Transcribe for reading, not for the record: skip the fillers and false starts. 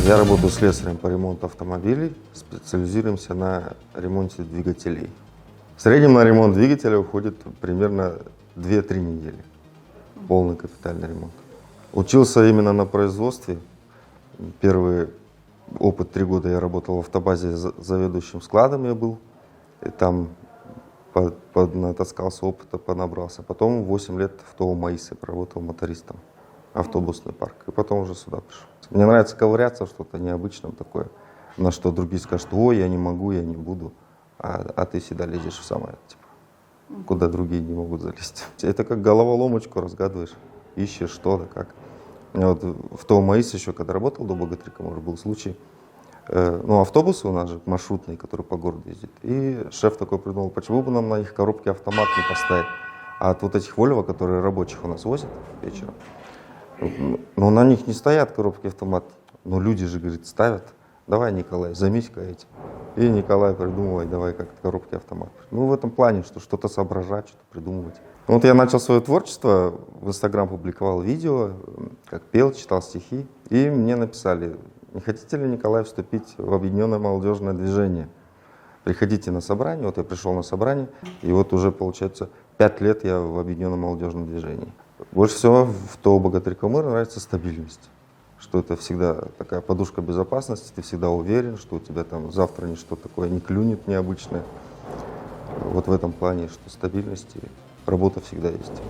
Я работаю слесарем по ремонту автомобилей, специализируемся на ремонте двигателей. В среднем на ремонт двигателя уходит примерно 2-3 недели, полный капитальный ремонт. Учился именно на производстве. Первый опыт 3 года я работал в автобазе, заведующим складом я был, и там натаскался опыта, понабрался. Потом 8 лет в ТО МАИСе проработал мотористом, автобусный парк, и потом уже сюда пришел. Мне нравится ковыряться, что-то необычное такое, на что другие скажут: ой, я не могу, я не буду, а ты всегда лезешь в самое, типа, куда другие не могут залезть. Это как головоломочку разгадываешь, ищешь что-то, как. Вот в ТО МАИС еще, когда работал до Богатырька, может, был случай, автобусы у нас же маршрутные, которые по городу ездят, и шеф такой придумал, почему бы нам на их коробке автомат не поставить, а от вот этих Volvo, которые рабочих у нас возят вечером, но на них не стоят коробки автомат, но люди же, говорит, ставят. Давай, Николай, займись-ка этим. И Николай придумывай, давай как коробки автомат. В этом плане, что что-то соображать, что-то придумывать. Вот я начал свое творчество, в Инстаграм публиковал видео, как пел, читал стихи, и мне написали: не хотите ли, Николай, вступить в объединенное молодежное движение? Приходите на собрание. Вот я пришел на собрание, и вот уже, получается, 5 лет я в объединенном молодежном движении. Больше всего в ТО Богатырька нравится стабильность, что это всегда такая подушка безопасности, ты всегда уверен, что у тебя там завтра ничто такое не клюнет необычное. Вот в этом плане, что стабильность и работа всегда есть.